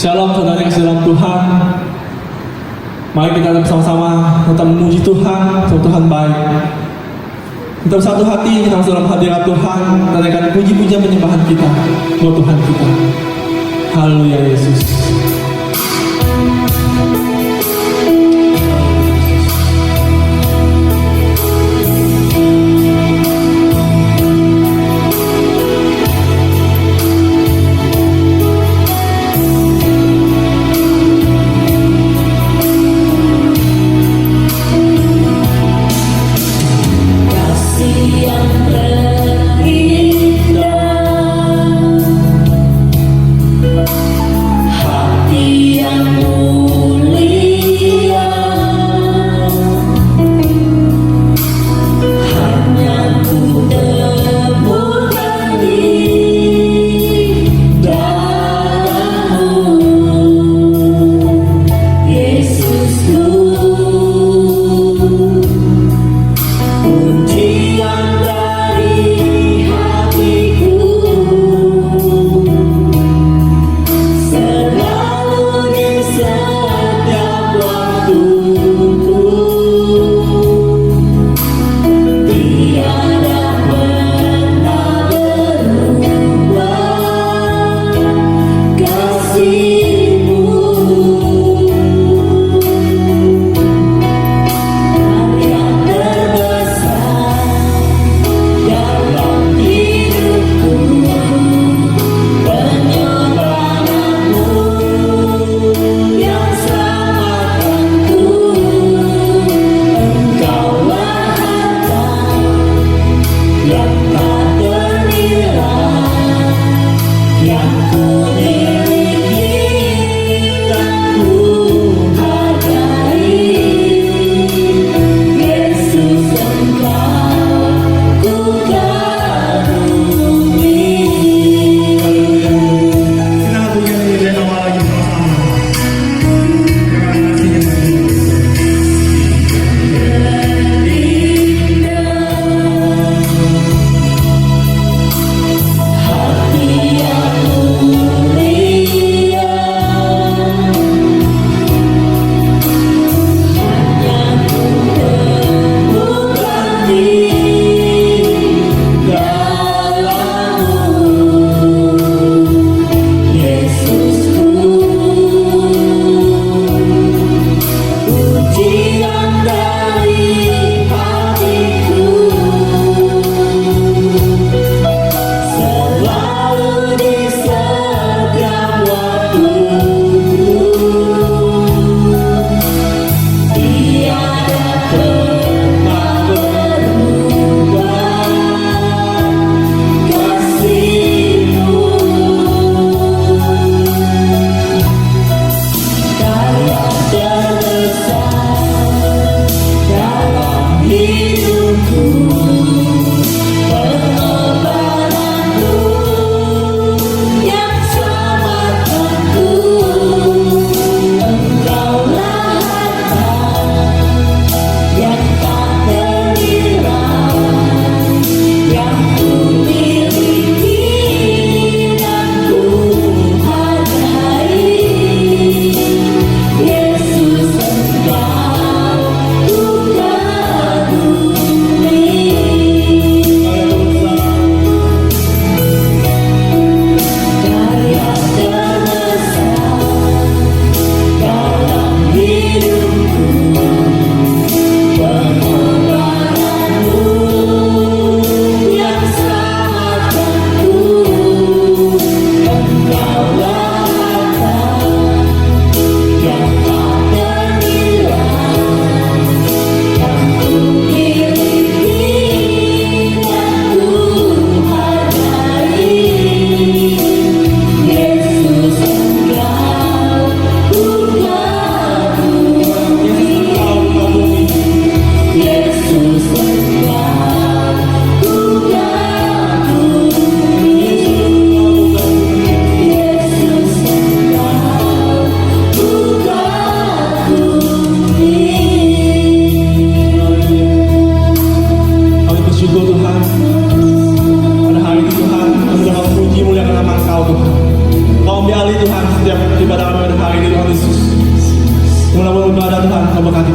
Shalom saudara yang dalam Tuhan. Mari kita bersama-sama tetap memuji Tuhan, Tuhan baik. Kita satu hati kita dalam hadirat Tuhan, menaikkan puji-pujian penyembahan kita buat Tuhan kita. Haleluya Yesus. Hallelujah.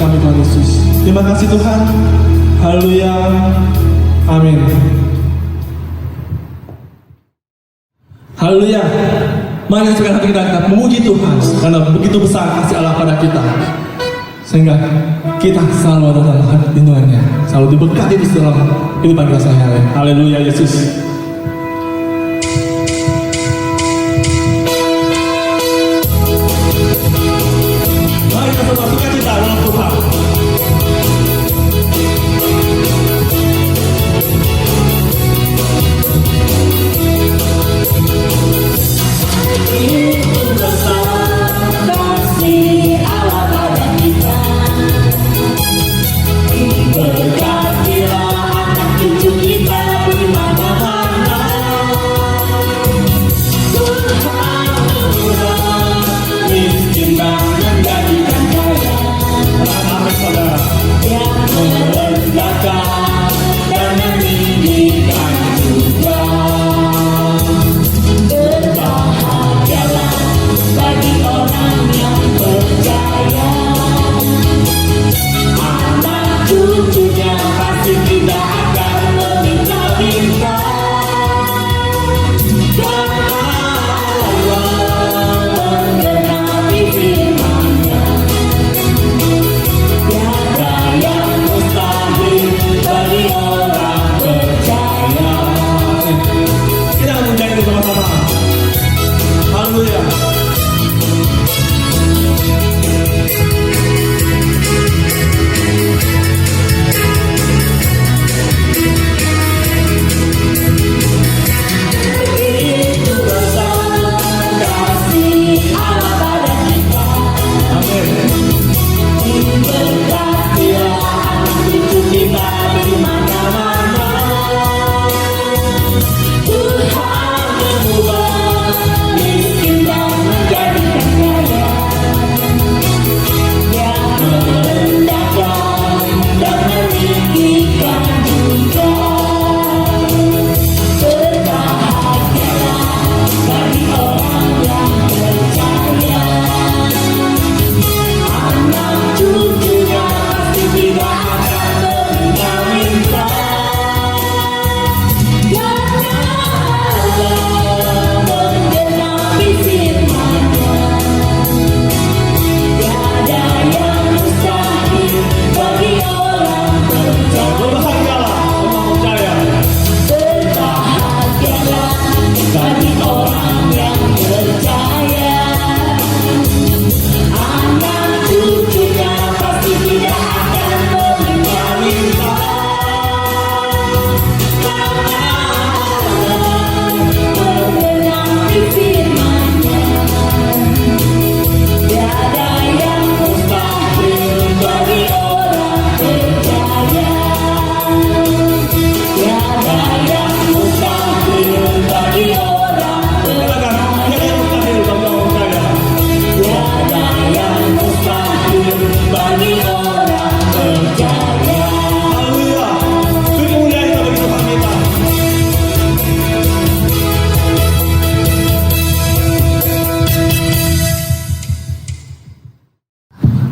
kami Tuhan Yesus. Terima kasih Tuhan. Haleluya. Amin. Haleluya. Mari kita hati kita memuji Tuhan karena begitu besar kasih Allah pada kita, sehingga kita selalu ada dalam lindungannya, selalu diberkati di dalam kehidupan kita sehari-hari. Haleluya Yesus. Mari kita semua sukacita dalam Tuhan.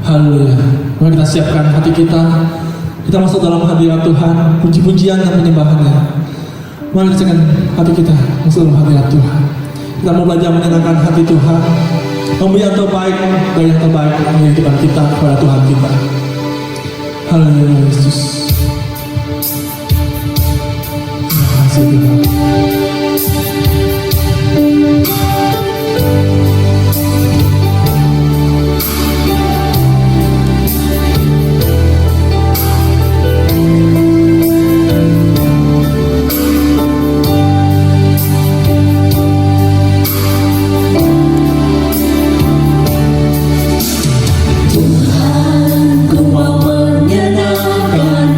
Haleluya. Mari kita siapkan hati kita. Kita masuk dalam hadirat Tuhan, puji-pujian dan penyembahannya. Mari kita siapkan hati kita masuk dalam hadirat Tuhan. Kita mau belajar menyenangkan hati Tuhan, memberi yang terbaik dari yang terbaik dari kehidupan kita kepada Tuhan kita. Haleluya Yesus. Terima kasih Tuhan. Tuhan, ku mau menyenangkan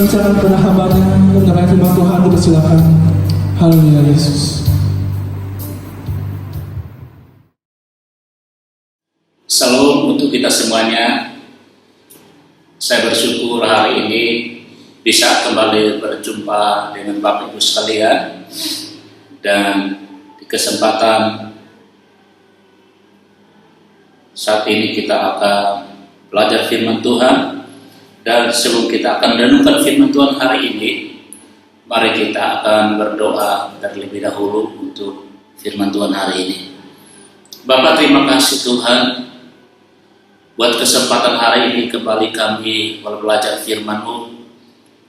berbicara kepada hamba-Nya mengenai firman Tuhan, dipersilakan. Haleluya Yesus. Salam untuk kita semuanya. Saya bersyukur hari ini bisa kembali berjumpa dengan Bapak Ibu sekalian, dan di kesempatan saat ini kita akan belajar firman Tuhan. Dan sebelum kita akan renungkan firman Tuhan hari ini, mari kita akan berdoa terlebih dahulu untuk firman Tuhan hari ini. Bapak, terima kasih Tuhan buat kesempatan hari ini kembali kami belajar firman-Mu,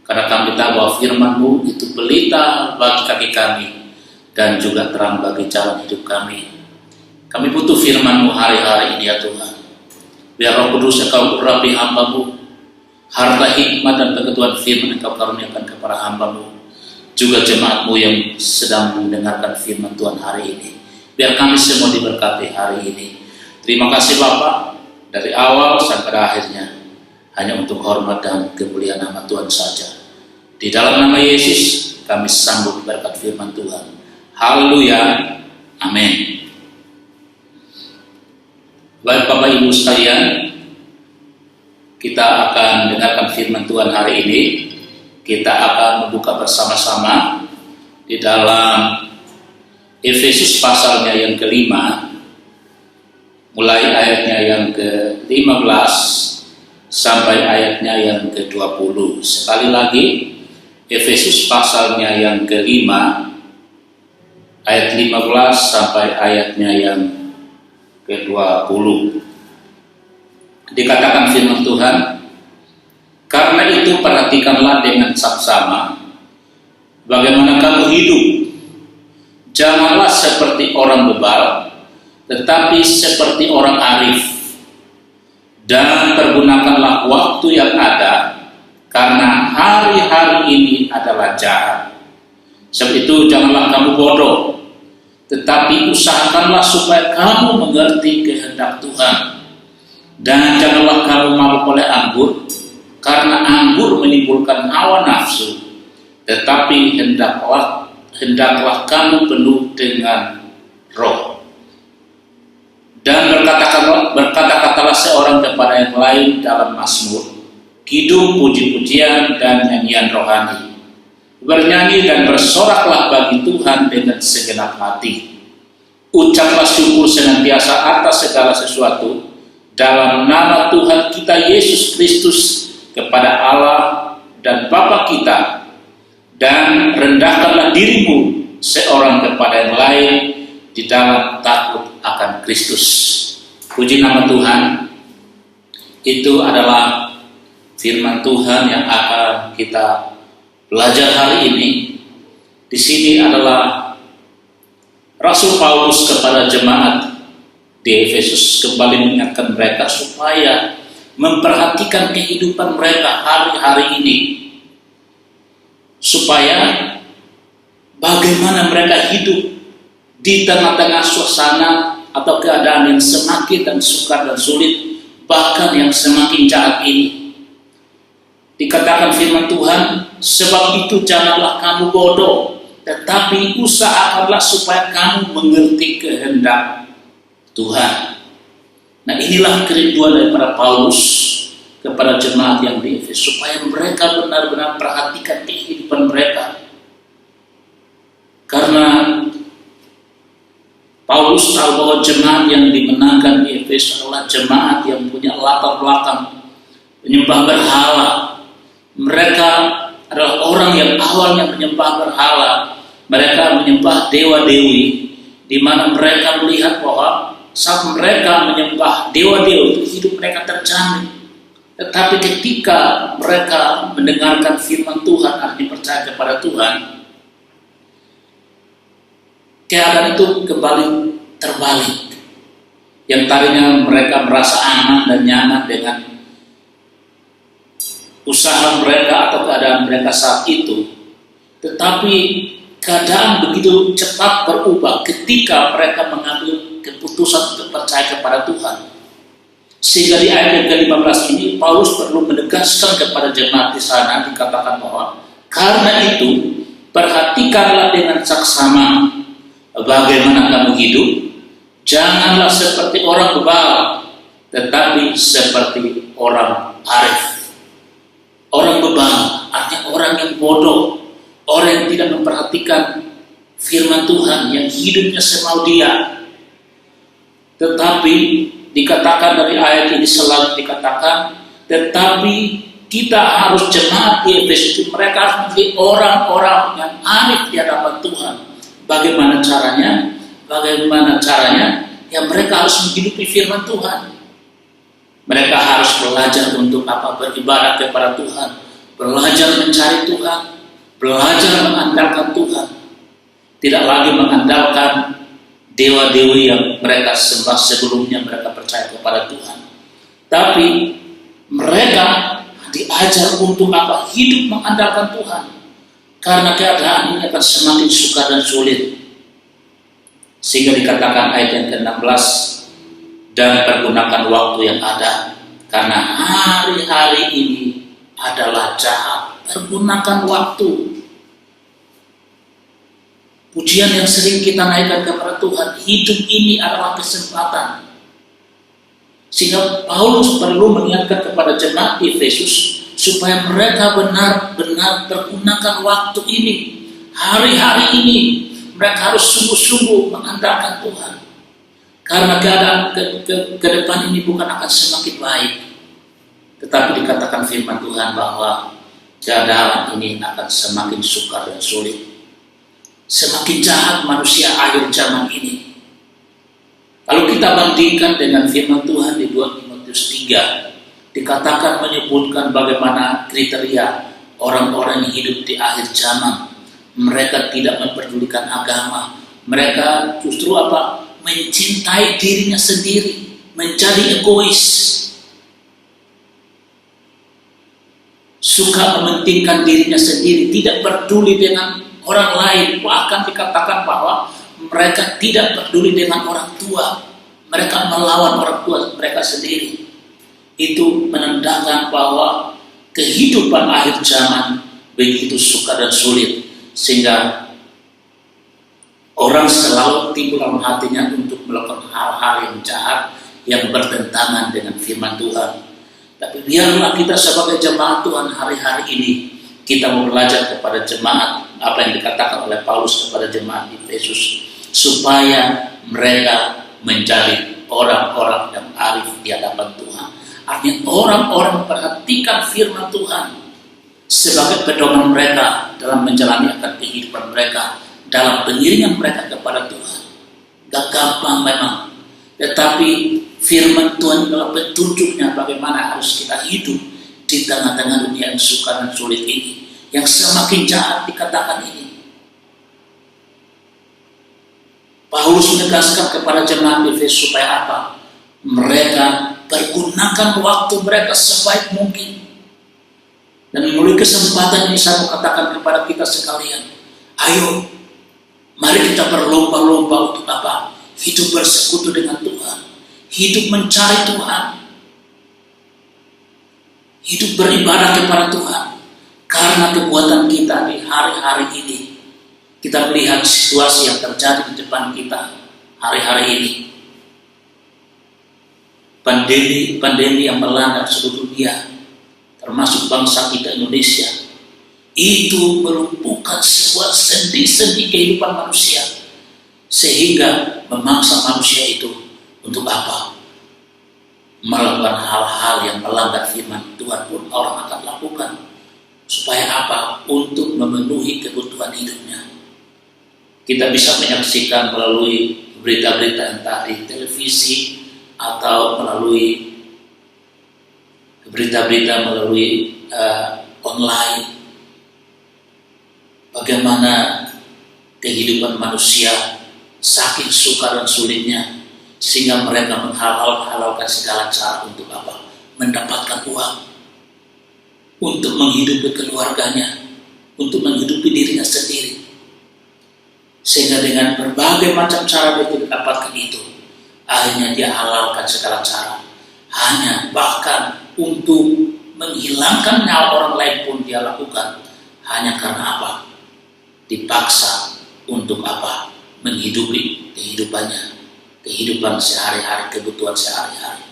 karena kami tahu bahwa firman-Mu itu pelita bagi kaki kami dan juga terang bagi jalan hidup kami. Kami butuh firman-Mu hari-hari ini ya Tuhan. Biar Roh Kudus Engkau urapi hamba-Mu, harta hikmat dan pengetahuan firman Engkau karuniakan kepada hamba-Mu, juga jemaat-Mu yang sedang mendengarkan firman Tuhan hari ini. Biar kami semua diberkati hari ini. Terima kasih Bapak, dari awal sampai akhirnya hanya untuk hormat dan kemuliaan nama Tuhan saja. Di dalam nama Yesus kami sambut berkat firman Tuhan. Haleluya, amin. Baik Bapak Ibu sekalian, kita akan dengarkan firman Tuhan hari ini. Kita akan membuka bersama-sama di dalam Efesus pasalnya yang kelima, mulai ayatnya yang ke-15 sampai ayatnya yang ke-20. Sekali lagi, Efesus pasalnya yang kelima, ayat 15 sampai ayatnya yang ke-20. Dikatakan firman Tuhan, karena itu perhatikanlah dengan saksama bagaimana kamu hidup. Janganlah seperti orang bebal, tetapi seperti orang arif, dan pergunakanlah waktu yang ada, karena hari-hari ini adalah jahat. Sebab itu janganlah kamu bodoh, tetapi usahakanlah supaya kamu mengerti kehendak Tuhan. Dan janganlah kamu mabuk oleh anggur, karena anggur menimbulkan hawa nafsu, tetapi hendaklah kamu penuh dengan roh. Dan berkata-katalah seorang kepada yang lain dalam mazmur, kidung, puji-pujian, dan nyanyian rohani. Bernyanyi dan bersoraklah bagi Tuhan dengan segenap hati. Ucaplah syukur senantiasa atas segala sesuatu dalam nama Tuhan kita Yesus Kristus kepada Allah dan Bapa kita. Dan rendahkanlah dirimu seorang kepada yang lain di dalam takut akan Kristus. Puji nama Tuhan. Itu adalah firman Tuhan yang akan kita belajar hari ini. Di sini adalah Rasul Paulus kepada jemaat di Efesus kembali mengingatkan mereka supaya memperhatikan kehidupan mereka hari-hari ini, supaya bagaimana mereka hidup di tengah-tengah suasana atau keadaan yang semakin dan sukar dan sulit, bahkan yang semakin jahat ini. Dikatakan firman Tuhan, sebab itu janganlah kamu bodoh, tetapi usahakanlah supaya kamu mengerti kehendak Tuhan. Nah, inilah kerinduan daripada Paulus kepada jemaat yang di Efesus, supaya mereka benar-benar perhatikan kehidupan mereka. Karena Paulus tahu bahwa jemaat yang dimenangkan di Efesus adalah jemaat yang punya latar belakang menyembah berhala. Mereka adalah orang yang awalnya menyembah berhala. Mereka menyembah dewa-dewi, di mana mereka melihat bahwa saat mereka menyembah dewa-dewa itu hidup mereka terjamin. Tetapi ketika mereka mendengarkan firman Tuhan, artinya percaya kepada Tuhan, keadaan itu kembali terbalik. Yang tadinya mereka merasa aman dan nyaman dengan usaha mereka atau keadaan mereka saat itu, tetapi keadaan begitu cepat berubah ketika mereka mengambil keputusan untuk percaya kepada Tuhan. Sehingga di ayat yang ke-15 ini Paulus perlu menegaskan kepada jemaat di sana, dikatakan bahwa karena itu perhatikanlah dengan saksama bagaimana kamu hidup. Janganlah seperti orang bebal, tetapi seperti orang arif. Orang bebal artinya orang yang bodoh, orang yang tidak memperhatikan firman Tuhan, yang hidupnya semau dia. Tetapi dikatakan dari ayat ini selalu dikatakan, tetapi kita harus jemaat di Efesus itu, mereka harus menjadi orang-orang yang arif di hadapan Tuhan. Bagaimana caranya? Bagaimana caranya? Ya mereka harus menghidupi firman Tuhan. Mereka harus belajar untuk apa? Beribadah kepada Tuhan, belajar mencari Tuhan, belajar mengandalkan Tuhan. Tidak lagi mengandalkan dewa-dewi yang mereka sembah sebelumnya mereka percaya kepada Tuhan. Tapi mereka diajar untuk apa? Hidup mengandalkan Tuhan. Karena keadaan ini akan semakin sukar dan sulit. Sehingga dikatakan ayat yang ke-16, dan pergunakan waktu yang ada, karena hari-hari ini adalah jahat. Pergunakan waktu. Pujian yang sering kita naikkan kepada Tuhan, hidup ini adalah kesempatan. Sehingga Paulus perlu mengingatkan kepada jemaat di Efesus supaya mereka benar-benar pergunakan waktu ini, hari-hari ini. Mereka harus sungguh-sungguh mengandalkan Tuhan. Karena keadaan ke depan ini bukan akan semakin baik. Tetapi dikatakan firman Tuhan bahwa keadaan ini akan semakin sukar dan sulit. Semakin jahat manusia akhir zaman ini. Kalau kita bandingkan dengan firman Tuhan di 2 Timotius 3, dikatakan menyebutkan bagaimana kriteria orang-orang yang hidup di akhir zaman. Mereka tidak memperdulikan agama. Mereka justru apa? Mencintai dirinya sendiri, menjadi egois, suka mementingkan dirinya sendiri, tidak peduli dengan orang lain. Bahkan dikatakan bahwa mereka tidak peduli dengan orang tua, mereka melawan orang tua mereka sendiri. Itu menandakan bahwa kehidupan akhir zaman begitu sukar dan sulit, sehingga orang selalu timbul dalam hatinya untuk melakukan hal-hal yang jahat yang bertentangan dengan firman Tuhan. Tapi biarlah kita sebagai jemaat Tuhan hari-hari ini kita mau belajar kepada jemaat apa yang dikatakan oleh Paulus kepada jemaat di Efesus, supaya mereka menjadi orang-orang yang arif di hadapan Tuhan. Artinya orang-orang memperhatikan firman Tuhan sebagai pedoman mereka dalam menjalani akan kehidupan mereka, dalam pengiringan mereka kepada Tuhan. Gak gampang memang, tetapi firman Tuhan adalah petunjuknya bagaimana harus kita hidup di tengah-tengah dunia yang sukar dan sulit ini, yang semakin jahat dikatakan ini. Paulus menegaskan kepada jemaat Efesus supaya apa? Mereka pergunakan waktu mereka sebaik mungkin. Dan melalui kesempatan ini saya mau katakan kepada kita sekalian, ayo, mari kita berlomba-lomba untuk apa? Hidup bersekutu dengan Tuhan, hidup mencari Tuhan, hidup beribadah kepada Tuhan. Karena kekuatan kita di hari-hari ini, kita melihat situasi yang terjadi di depan kita hari-hari ini. Pandemi yang melanda seluruh dunia, termasuk bangsa kita Indonesia, itu melumpuhkan sebuah sendi-sendi kehidupan manusia, sehingga memaksa manusia itu untuk apa? Melakukan hal-hal yang melanggar firman Tuhan pun orang akan lakukan. Supaya apa? Untuk memenuhi kebutuhan hidupnya. Kita bisa menyaksikan melalui berita-berita entah di televisi atau melalui berita-berita melalui online, bagaimana kehidupan manusia saking sukar dan sulitnya, sehingga mereka menghalalkan segala cara untuk apa? Mendapatkan uang, untuk menghidupi keluarganya, untuk menghidupi dirinya sendiri. Sehingga dengan berbagai macam cara dia dapatkan itu, akhirnya dia halalkan segala cara. hanya bahkan untuk menghilangkan nyawa orang lain pun dia lakukan hanya karena apa? Dipaksa untuk apa? Menghidupi kehidupannya, kehidupan sehari-hari, kebutuhan sehari-hari.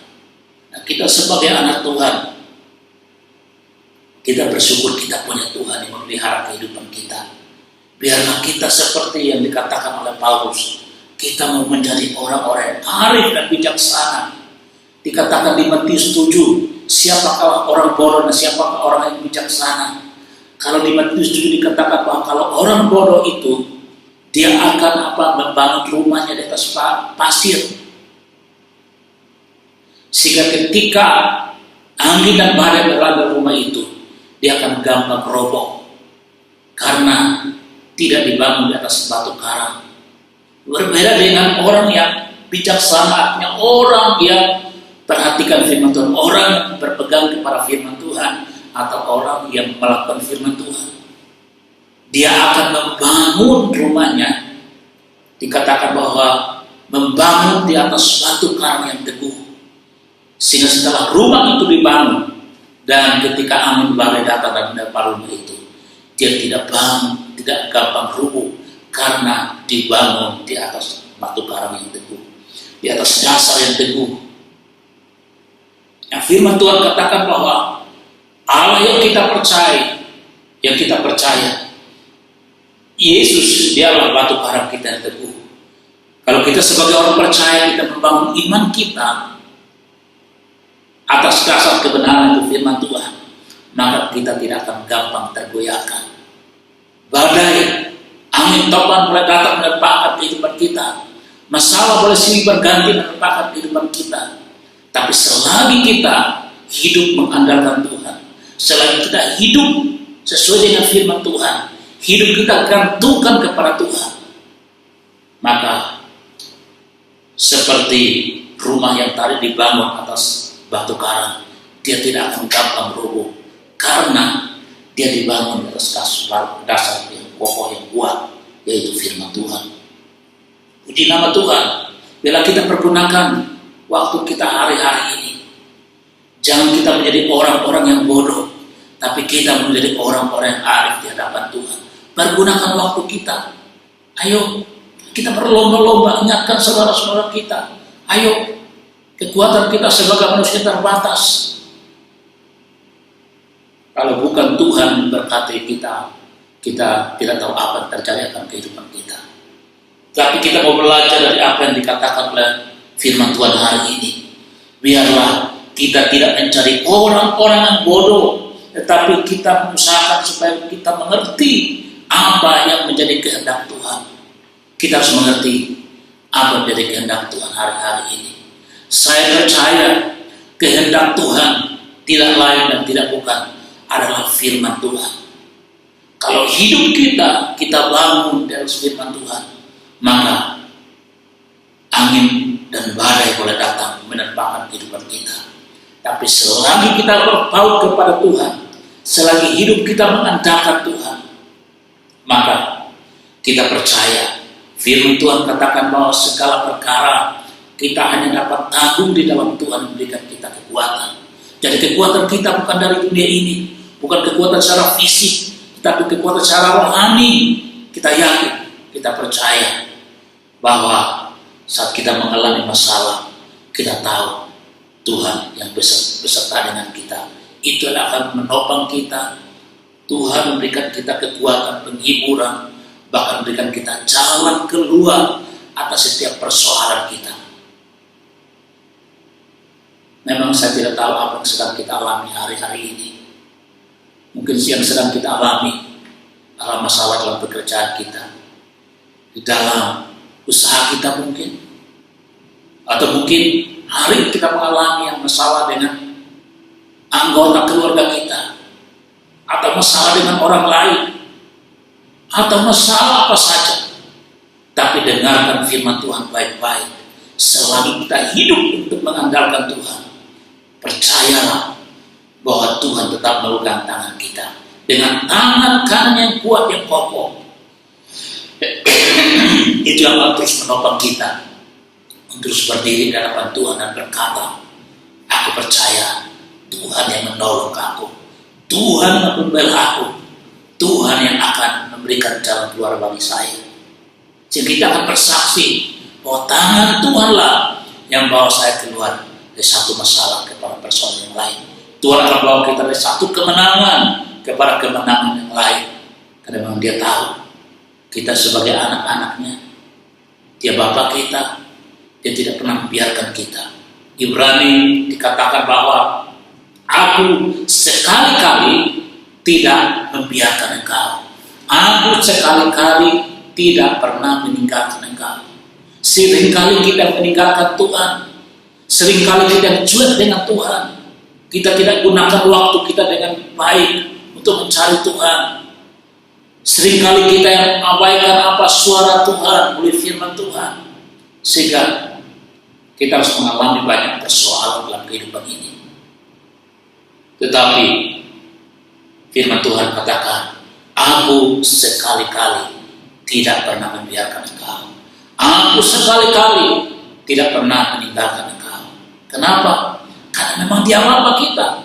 Nah, kita sebagai anak Tuhan, kita bersyukur kita punya Tuhan yang memelihara kehidupan kita. Biarlah kita seperti yang dikatakan oleh Paulus, kita mau menjadi orang-orang yang arif dan bijaksana. Dikatakan di Matius 7, siapakah orang bodoh dan siapakah orang yang bijaksana. Kalau di Matius 7 dikatakan bahwa kalau orang bodoh itu, dia akan membangun rumahnya di atas pasir. Sehingga ketika angin dan badai melanda rumah itu, dia akan gampang roboh. Karena tidak dibangun di atas batu karang. Berbeda dengan orang yang bijaksana, artinya orang yang perhatikan firman Tuhan, orang yang berpegang kepada firman Tuhan, atau orang yang melakukan firman Tuhan. Dia akan membangun rumahnya, dikatakan bahwa membangun di atas batu karang yang teguh. Sehingga setelah rumah itu dibangun, dan ketika angin badai datang dan menerpa rumah itu, dia tidak gampang rubuh karena dibangun di atas batu karang yang teguh, di atas dasar yang teguh. Yang firman Tuhan katakan bahwa Allah yang kita percaya, Yesus dialah batu karang kita yang teguh. Kalau kita sebagai orang percaya, kita membangun iman kita atas dasar kebenaran itu firman Tuhan, maka kita tidak akan gampang tergoyahkan. Badai, angin topan boleh datang menerpakan kehidupan kita, masalah boleh silih berganti menerpakan kehidupan kita, tapi selagi kita hidup mengandalkan Tuhan, selagi kita hidup sesuai dengan firman Tuhan, hidup kita gantungkan kepada Tuhan, maka seperti rumah yang tadi dibangun atas batu karang, dia tidak akan gampang roboh karena dia dibangun atas dasar yang kokoh, yang kuat, yaitu firman Tuhan. Puji nama Tuhan. Bila kita pergunakan waktu kita hari-hari ini, jangan kita menjadi orang-orang yang bodoh, tapi kita menjadi orang-orang yang arif di hadapan Tuhan. Pergunakan waktu kita. Ayo, kita berlomba-lomba ingatkan saudara-saudara kita. Ayo, kekuatan kita sebagai manusia terbatas. Kalau bukan Tuhan berkati kita tidak tahu apa yang terjadi akan kehidupan kita. Tapi kita mau belajar dari apa yang dikatakan oleh firman Tuhan hari ini. Biarlah kita tidak mencari orang-orang yang bodoh, tetapi kita mengusahakan supaya kita mengerti apa yang menjadi kehendak Tuhan. Kita harus mengerti apa yang menjadi kehendak Tuhan hari-hari ini. Saya percaya kehendak Tuhan tidak lain dan tidak bukan adalah firman Tuhan. Kalau hidup kita bangun dari firman Tuhan, maka angin dan badai boleh datang menerpakan kehidupan kita. Tapi selagi kita berpaut kepada Tuhan, selagi hidup kita mengandalkan Tuhan, maka kita percaya firman Tuhan katakan bahwa segala perkara kita hanya dapat tanggung di dalam Tuhan memberikan kita kekuatan. Jadi kekuatan kita bukan dari dunia ini, bukan kekuatan secara fisik, tapi kekuatan secara rohani. Kita yakin, kita percaya bahwa saat kita mengalami masalah, kita tahu Tuhan yang beserta dengan kita. Itu akan menopang kita. Tuhan memberikan kita kekuatan, penghiburan, bahkan memberikan kita jalan keluar atas setiap persoalan kita. Memang saya tidak tahu apa yang sedang kita alami hari-hari ini. Mungkin yang sedang kita alami adalah masalah dalam pekerjaan kita, di dalam usaha kita mungkin, atau mungkin hari kita mengalami yang masalah dengan anggota keluarga kita, atau masalah dengan orang lain, atau masalah apa saja. Tapi dengarkan firman Tuhan baik-baik. Selagi kita hidup untuk mengandalkan Tuhan, percayalah bahwa Tuhan tetap memegang tangan kita dengan tangan kanan yang kuat, yang kokoh. Itu yang terus menopang kita untuk berdiri di hadapan Tuhan dan berkata, Aku percaya Tuhan yang menolong aku, Tuhan yang membela aku, Tuhan yang akan memberikan jalan keluar bagi saya. Jadi kita akan bersaksi bahwa tangan Tuhanlah yang bawa saya keluar dari satu masalah kepada persoalan yang lain. Tuhan akan bawa kita dari satu kemenangan kepada kemenangan yang lain. Karena memang Dia tahu kita sebagai anak-anaknya, Dia Bapa kita, Dia tidak pernah membiarkan kita. Ibrani dikatakan bahwa aku sekali-kali tidak membiarkan engkau. Aku sekali-kali tidak pernah meninggalkan engkau. Seringkali kita meninggalkan Tuhan. Seringkali kita cuek dengan Tuhan. Kita tidak gunakan waktu kita dengan baik untuk mencari Tuhan. Seringkali kita yang mengabaikan apa suara Tuhan oleh firman Tuhan. Sehingga kita harus mengalami banyak persoalan dalam kehidupan ini. Tetapi firman Tuhan katakan, aku sekali-kali tidak pernah membiarkan engkau. Aku sekali-kali tidak pernah meninggalkan engkau. Kenapa? Karena memang Dia Bapa kita.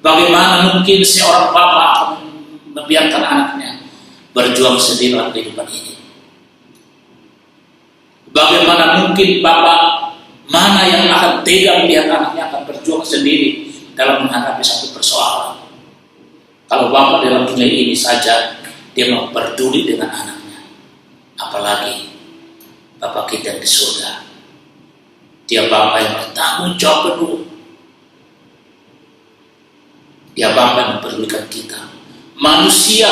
Bagaimana mungkin seorang bapa akan membiarkan anaknya berjuang sendiri dalam kehidupan ini? Bagaimana mungkin bapak mana yang akan tega melihat anaknya akan berjuang sendiri dalam menghadapi satu persoalan? Kalau bapak dalam dunia ini saja dia mau peduli dengan anaknya, apalagi Bapak kita yang di surga. Dia Bapa yang bertanggung jawab penuh. Dia Bapa yang mempedulikan kita. Manusia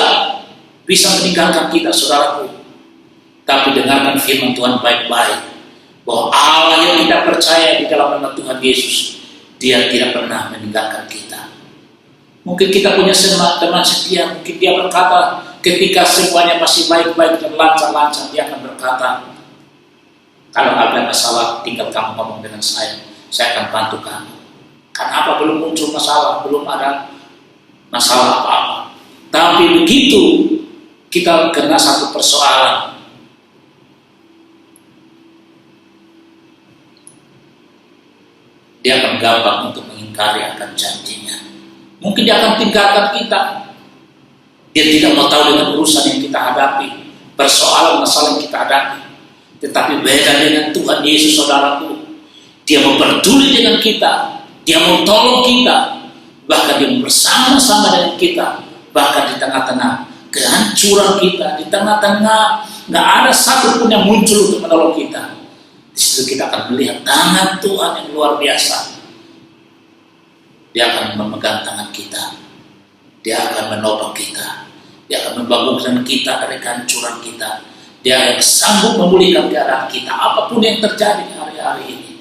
bisa meninggalkan kita, saudaraku. Tapi dengarkan firman Tuhan baik-baik, bahwa Allah yang kita percaya di dalam nama Tuhan Yesus, Dia tidak pernah meninggalkan kita. Mungkin kita punya teman setia, mungkin dia berkata ketika semuanya masih baik-baik dan lancar-lancar, dia akan berkata, kalau ada masalah tinggal kamu ngomong dengan saya akan bantu kamu. Karena apa? Belum muncul masalah, belum ada masalah apa-apa. Tapi begitu kita kena satu persoalan, dia akan gampang untuk mengingkari akan janjinya. Mungkin dia akan tinggalkan kita. Dia tidak mau tahu dengan urusan yang kita hadapi, persoalan masalah yang kita hadapi. Tetapi beda dengan Tuhan Yesus, saudaraku. Dia mau peduli dengan kita, Dia mau tolong kita, bahkan Dia bersama-sama dengan kita, bahkan di tengah-tengah kehancuran kita, di tengah-tengah nggak ada satupun yang muncul untuk menolong kita. Di situ kita akan melihat tangan Tuhan yang luar biasa. Dia akan memegang tangan kita, Dia akan menopang kita, Dia akan membangunkan kita dari kehancuran kita. Dia yang sanggup memulihkan keadaan kita apapun yang terjadi hari-hari ini.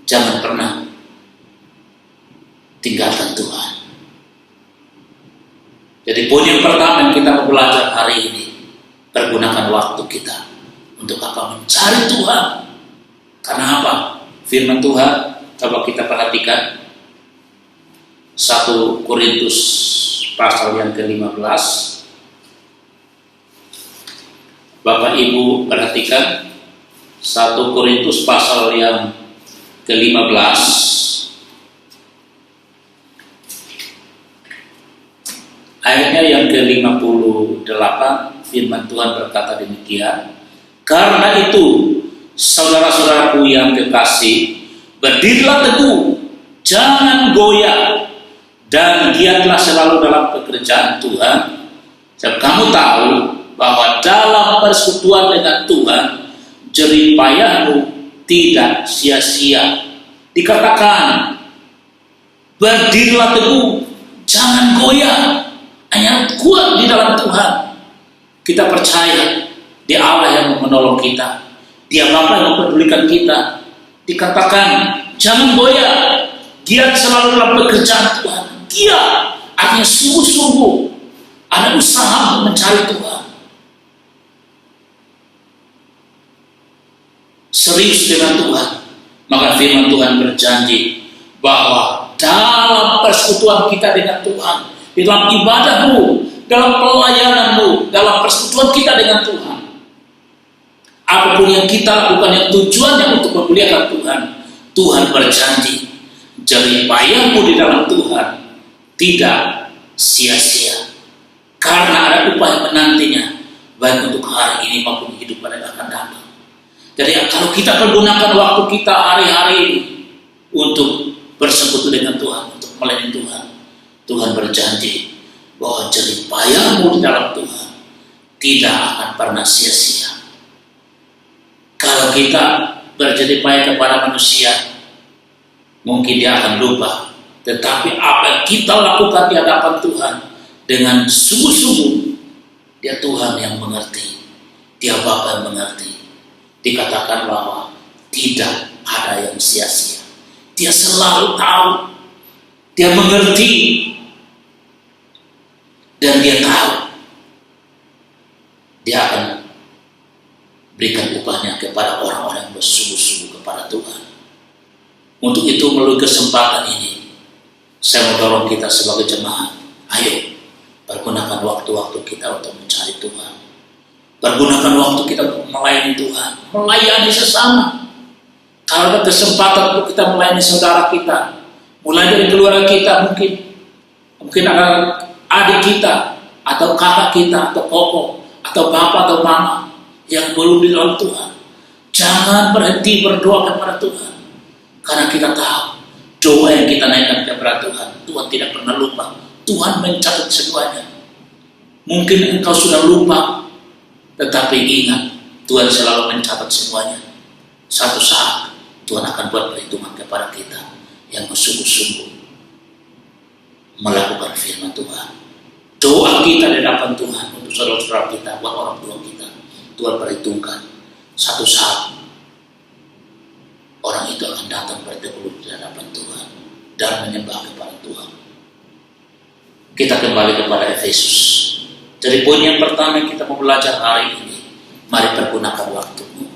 Jangan pernah tinggalkan Tuhan. Jadi poin yang pertama yang kita mau belajar hari ini, pergunakan waktu kita untuk apa? Mencari Tuhan. Karena apa? Firman Tuhan, coba kita perhatikan 1 Korintus pasal yang ke-15. Bapak Ibu perhatikan 1 Korintus pasal yang ke-15 ayatnya yang ke-58. Firman Tuhan berkata demikian, karena itu saudara-saudaraku yang kekasih, berdirilah teguh, jangan goyah, dan giatlah selalu dalam pekerjaan Tuhan. Sebab kamu tahu bahwa dalam persekutuan dengan Tuhan, jerih payahmu tidak sia-sia. Dikatakan, berdirilah teguh, jangan goyah, hanya kuat di dalam Tuhan. Kita percaya Dia Allah yang menolong kita, Dia Bapa yang mempedulikan kita. Dikatakan, jangan goyah, giat selalu dalam pekerjaan Tuhan. Giat artinya sungguh-sungguh ada usaha untuk mencari Tuhan. Serius dengan Tuhan. Maka firman Tuhan berjanji bahwa dalam persekutuan kita dengan Tuhan, di dalam ibadahmu, dalam pelayananmu, dalam persekutuan kita dengan Tuhan, apapun yang kita lakukan yang tujuannya untuk memuliakan Tuhan, Tuhan berjanji jerih payahmu di dalam Tuhan tidak sia-sia, karena ada upah yang menantinya baik untuk hari ini maupun hidup pada yang akan datang. Jadi kalau kita pergunakan waktu kita hari-hari ini untuk bersekutu dengan Tuhan, untuk melayani Tuhan, Tuhan berjanji bahwa jerih payahmu di dalam Tuhan tidak akan pernah sia-sia. Kalau kita berjerih payah kepada manusia, mungkin dia akan lupa. Tetapi apa yang kita lakukan di hadapan Tuhan dengan sungguh-sungguh, dia Tuhan yang mengerti, dia Bapa yang mengerti. Dikatakan bahwa tidak ada yang sia-sia. Dia selalu tahu, dia mengerti, dan dia tahu dia akan berikan upahnya kepada orang-orang yang bersungguh-sungguh kepada Tuhan. Untuk itu melalui kesempatan ini, saya mendorong kita sebagai jemaat, ayo pergunakan waktu-waktu kita untuk mencari Tuhan. Pergunakan waktu kita untuk melayani Tuhan, melayani sesama. Kalau ada kesempatan untuk kita melayani saudara kita, mulai dari keluarga kita, mungkin ada adik kita, atau kakak kita, atau koko, atau bapak atau mama yang belum di dalam Tuhan. Jangan berhenti berdoa kepada Tuhan, karena kita tahu doa yang kita naikkan kepada Tuhan, Tuhan tidak pernah lupa. Tuhan mencatat semuanya. Mungkin engkau sudah lupa, tetapi ingat, Tuhan selalu mencatat semuanya. Satu saat Tuhan akan buat perhitungan kepada kita yang bersungguh-sungguh melakukan firman Tuhan. Doa kita di hadapan Tuhan untuk saudara-saudara kita, buat orang tua kita, Tuhan perhitungkan. Satu saat orang itu akan datang bertegur di hadapan Tuhan dan menyembah kepada Tuhan. Kita kembali kepada Efesus. Jadi poin yang pertama yang kita mau belajar hari ini, mari pergunakan waktumu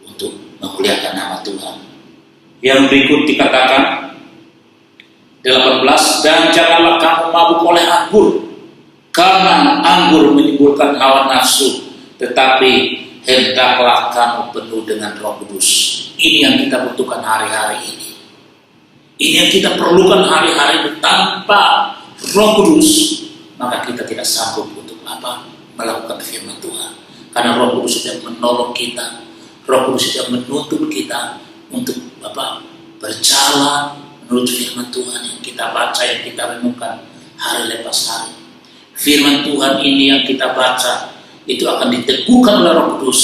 untuk memuliakan nama Tuhan. Yang berikut dikatakan 18, dan janganlah kamu mabuk oleh anggur, karena anggur menimbulkan hawa nafsu, tetapi hendaklah kamu penuh dengan Roh Kudus. Ini yang kita butuhkan hari-hari ini. Ini yang kita perlukan hari-hari ini. Tanpa Roh Kudus, maka kita tidak sanggup untuk melakukan firman Tuhan. Karena Roh Kudus yang menolong kita, Roh Kudus yang menuntun kita untuk berjalan menurut firman Tuhan yang kita baca, yang kita renungkan hari lepas hari. Firman Tuhan ini yang kita baca itu akan diteguhkan oleh Roh Kudus.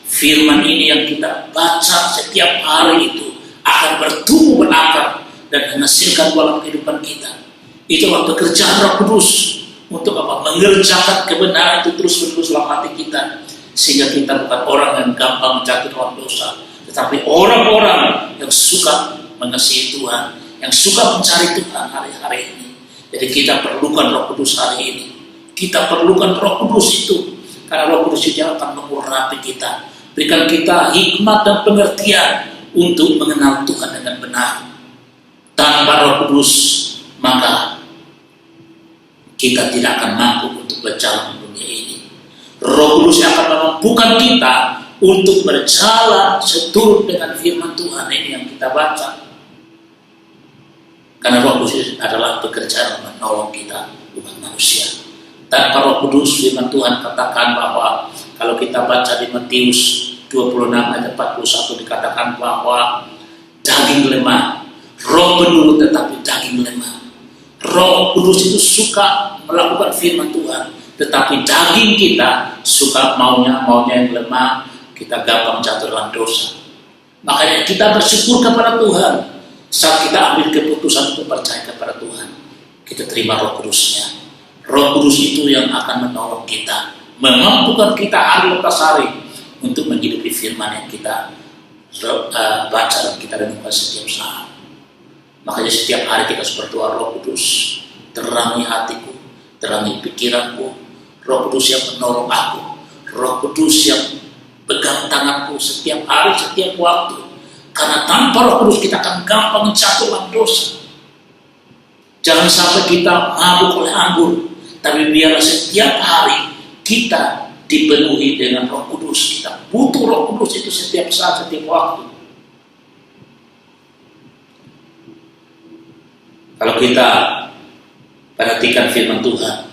Firman ini yang kita baca setiap hari itu akan bertumbuh berakar dan menghasilkan dalam kehidupan kita. Itu pekerjaan Roh Kudus untuk mengerjakan kebenaran itu terus-menerus dalam hati kita, sehingga kita bukan orang yang gampang jatuh dalam dosa, tetapi orang-orang yang suka mengasihi Tuhan, yang suka mencari Tuhan hari-hari ini. Jadi kita perlukan Roh Kudus hari ini. Kita perlukan Roh Kudus itu, karena Roh Kudus itu akan mengurapi kita, berikan kita hikmat dan pengertian untuk mengenal Tuhan dengan benar. Tanpa Roh Kudus, maka kita tidak akan mampu untuk berjalan di dunia ini. Roh Kudus akan memampukan kita untuk berjalan seturut dengan firman Tuhan ini yang kita baca. Karena Roh Kudus adalah pekerjaan menolong kita, bukan manusia. Tanpa Roh Kudus, firman Tuhan katakan bahwa kalau kita baca di Matius 26 ayat 41 dikatakan bahwa daging lemah, roh penurut tetapi daging lemah. Roh Kudus itu suka melakukan firman Tuhan, tetapi daging kita suka maunya yang lemah, kita gampang jatuh dalam dosa. Makanya kita bersyukur kepada Tuhan saat kita ambil keputusan untuk percaya kepada Tuhan. Kita terima Roh Kudusnya. Roh Kudus itu yang akan menolong kita, memampukan kita hari lepas hari untuk menghidupi firman yang kita baca dan kita renungkan setiap saat. Makanya setiap hari kita harus berdoa, Roh Kudus, terangi hatiku, terangi pikiranku, Roh Kudus yang menolong aku, Roh Kudus yang pegang tanganku setiap hari, setiap waktu. Karena tanpa Roh Kudus kita akan gampang jatuh dalam dosa. Jangan sampai kita mabuk oleh anggur, tapi biarlah setiap hari kita dipenuhi dengan Roh Kudus. Kita butuh Roh Kudus itu setiap saat, setiap waktu. Kalau kita perhatikan firman Tuhan,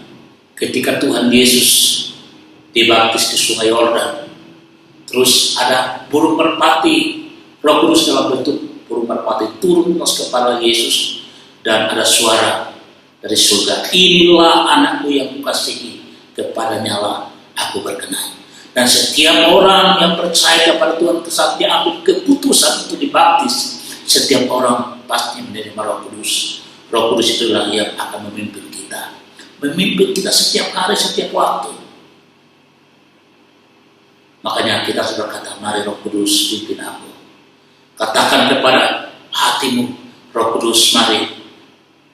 ketika Tuhan Yesus dibaptis di Sungai Yordan, terus ada burung merpati, Roh Kudus dalam bentuk burung merpati turun atas kepala Yesus, dan ada suara dari surga, inilah anakku yang kukasihi, kepadanya lah aku berkenan. Dan setiap orang yang percaya kepada Tuhan saat dia ambil keputusan untuk dibaptis, setiap orang pasti menerima Roh Kudus. Roh Kudus itulah yang akan memimpin kita setiap hari, setiap waktu. Makanya kita sudah kata, mari Roh Kudus pimpin aku. Katakan kepada hatimu, Roh Kudus mari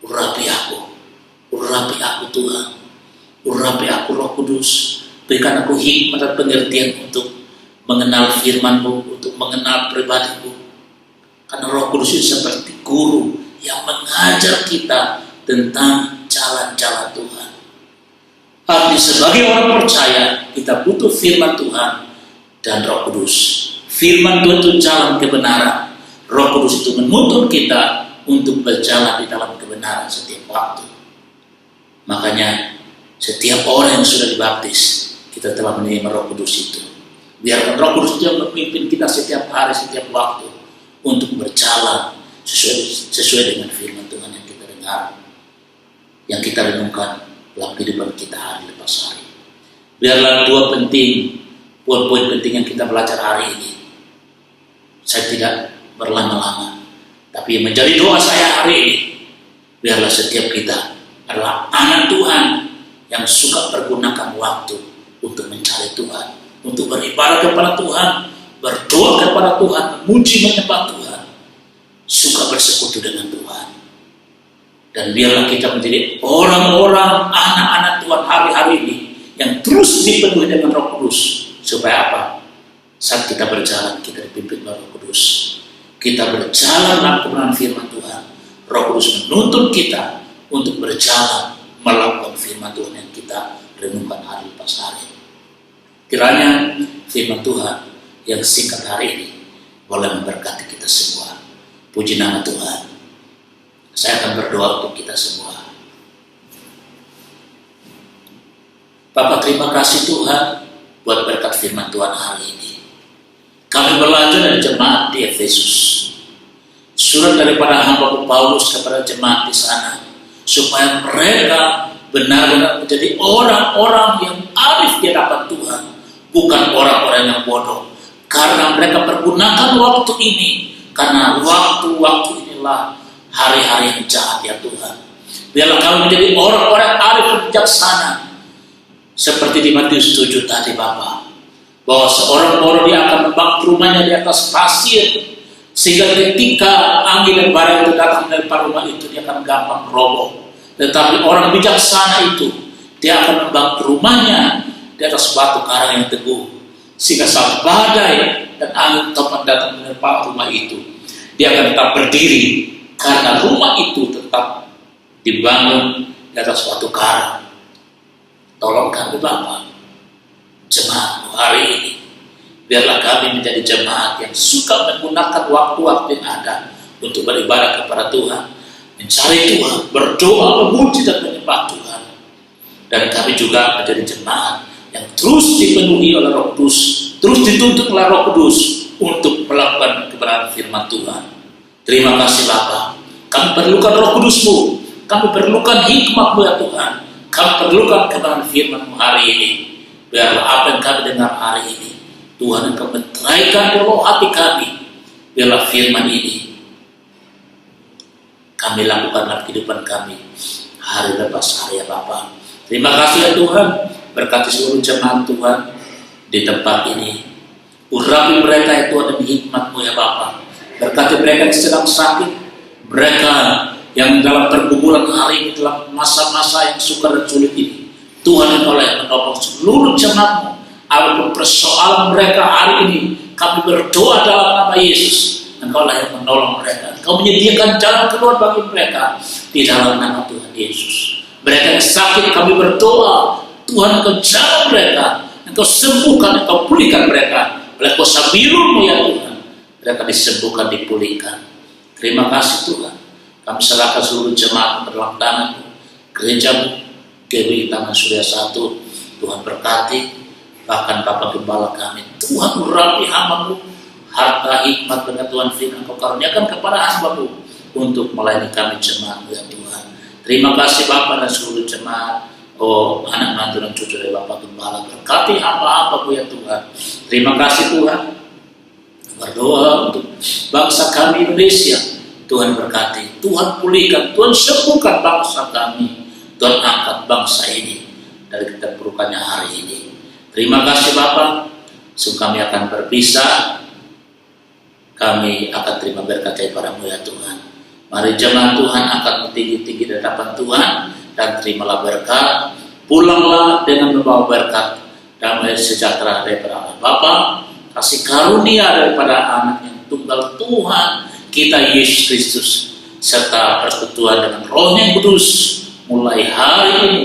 urapi aku Tuhan, urapi aku Roh Kudus, berikan aku hikmat dan pengertian untuk mengenal firman-Mu, untuk mengenal pribadi-Mu. Karena Roh Kudus itu seperti guru yang mengajar kita tentang jalan-jalan Tuhan. Tapi sebagai orang percaya, kita butuh firman Tuhan dan Roh Kudus. Firman Tuhan itu jalan kebenaran. Roh Kudus itu menuntun kita untuk berjalan di dalam kebenaran setiap waktu. Makanya setiap orang yang sudah dibaptis, kita telah menerima Roh Kudus itu. Biarkan Roh Kudus yang memimpin kita setiap hari, setiap waktu untuk berjalan sesuai dengan firman Tuhan yang kita dengar, yang kita renungkan dalam kehidupan kita hari lepas hari. Biarlah poin-poin penting yang kita belajar hari ini. Saya tidak berlama-lama, tapi yang menjadi doa saya hari ini, biarlah setiap kita adalah anak Tuhan yang suka pergunakan waktu untuk mencari Tuhan, untuk beribadah kepada Tuhan, berdoa kepada Tuhan, memuji menyembah Tuhan, suka bersekutu dengan Tuhan. Dan biarlah kita menjadi orang-orang anak-anak Tuhan hari-hari ini yang terus dipenuhi dengan Roh Kudus. Supaya apa? Saat kita berjalan, kita dipimpin oleh Roh Kudus. Kita berjalan dalam kebenaran firman Tuhan. Roh Kudus menuntun kita untuk berjalan melakukan firman Tuhan yang kita renungkan hari lepas hari. Kiranya firman Tuhan yang singkat hari ini boleh memberkati kita semua. Puji nama Tuhan. Saya akan berdoa untuk kita semua. Bapak, terima kasih Tuhan buat berkat firman Tuhan hari ini. Kami belajar dari jemaat di Efesus, surat daripada hamba Paulus kepada jemaat di sana, supaya mereka benar-benar menjadi orang-orang yang arif di hadapan Tuhan, bukan orang-orang yang bodoh. Karena mereka pergunakan waktu ini, karena waktu-waktu inilah hari-hari yang jahat ya Tuhan. Biarlah kami menjadi orang-orang arif dan bijaksana, seperti di Matius 7 tadi Bapak, bahwa seorang orang dia akan membangun rumahnya di atas pasir, sehingga ketika angin dan badai itu datang dari rumah itu dia akan gampang roboh. Tetapi orang bijaksana itu dia akan membangun rumahnya di atas batu karang yang teguh, sehingga saat badai dan angin topan datang menerpa rumah itu, dia akan tetap berdiri karena rumah itu tetap dibangun di atas batu karang. Tolong kami Bapak, jemaat hari ini, biarlah kami menjadi jemaat yang suka menggunakan waktu-waktu yang ada untuk beribadah kepada Tuhan, mencari Tuhan, berdoa, memuji dan menyembah Tuhan. Dan kami juga menjadi jemaat yang terus dipenuhi oleh Roh Kudus, terus dituntut oleh Roh Kudus untuk melakukan kebenaran firman Tuhan. Terima kasih Bapak, kami perlukan Roh Kudus-Mu, kami perlukan hikmat-Mu ya Tuhan, kami perlukan kebenaran firman-Mu hari ini. Biarlah apa yang kami dengar hari ini, Tuhan akan menteraikan dalam hati kami. Biarlah firman ini kami lakukan dalam kehidupan kami hari lepas hari ya Bapak. Terima kasih ya Tuhan, berkati seluruh jemaat Tuhan di tempat ini. Urapi mereka ya Tuhan demi hikmat-Mu ya Bapak. Berkati mereka yang sedang sakit, mereka yang dalam pergumulan hari ini, dalam masa-masa yang sukar dan sulit ini. Tuhan yang oleh menolong seluruh jemaat-Mu. Apapun persoalan mereka hari ini, kami berdoa dalam nama Yesus. Engkau lah yang menolong mereka. Engkau menyediakan jalan keluar bagi mereka di dalam nama Tuhan Yesus. Mereka yang sakit, kami berdoa, Tuhan Engkau jaga mereka, Engkau sembuhkan, Engkau pulihkan mereka. Oleh kuasa biru-Mu ya Tuhan, mereka disembuhkan, dipulihkan. Terima kasih Tuhan. Kami serahkan seluruh jemaat dalam tangan gereja GBI Taman Surya 1. Tuhan berkati, bahkan Bapak Gembala kami, Tuhan urapi hamba-Mu, harta, hikmat, pengetahuan firman Kau karuniakan kepada hamba-Mu untuk melayani kami jemaat-Mu ya Tuhan. Terima kasih Bapak dan seluruh jemaat, oh anak mantu dan cucu dari Bapak Gembala, berkati hamba-hamba-Mu ya Tuhan. Terima kasih Tuhan. Berdoa untuk bangsa kami Indonesia, Tuhan berkati, Tuhan pulihkan, Tuhan sembuhkan bangsa kami, Tuhan angkat bangsa ini dari keterpurukannya hari ini. Terima kasih Bapak. Sebelum kami akan berpisah, kami akan terima berkat daripada-Mu ya Tuhan. Mari jemaat Tuhan angkat tinggi-tinggi di hadapan Tuhan dan terimalah berkat. Pulanglah dengan membawa berkat damai sejahtera daripada Allah Bapa, kasih karunia daripada anak yang tunggal Tuhan kita Yesus Kristus, serta persekutuan dengan Roh yang Kudus mulai hari ini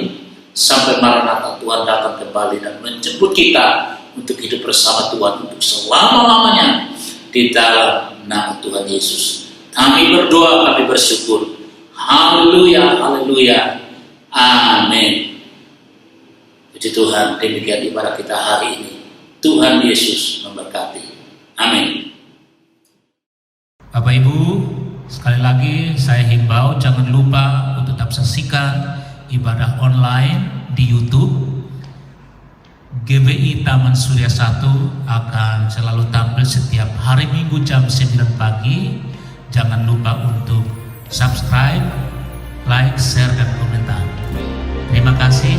sampai Maranatha Tuhan datang kembali dan menjemput kita untuk hidup bersama Tuhan untuk selama-lamanya di dalam nama Tuhan Yesus. Kami berdoa, kami bersyukur. Haleluya, haleluya, amin. Puji Tuhan, demikian ibadah kita hari ini. Tuhan Yesus memberkati. Amin. Bapak Ibu, sekali lagi saya himbau jangan lupa untuk tetap saksikan ibadah online di YouTube. GBI Taman Surya 1 akan selalu tampil setiap hari Minggu jam 9 pagi. Jangan lupa untuk subscribe, like, share, dan komentar. Terima kasih.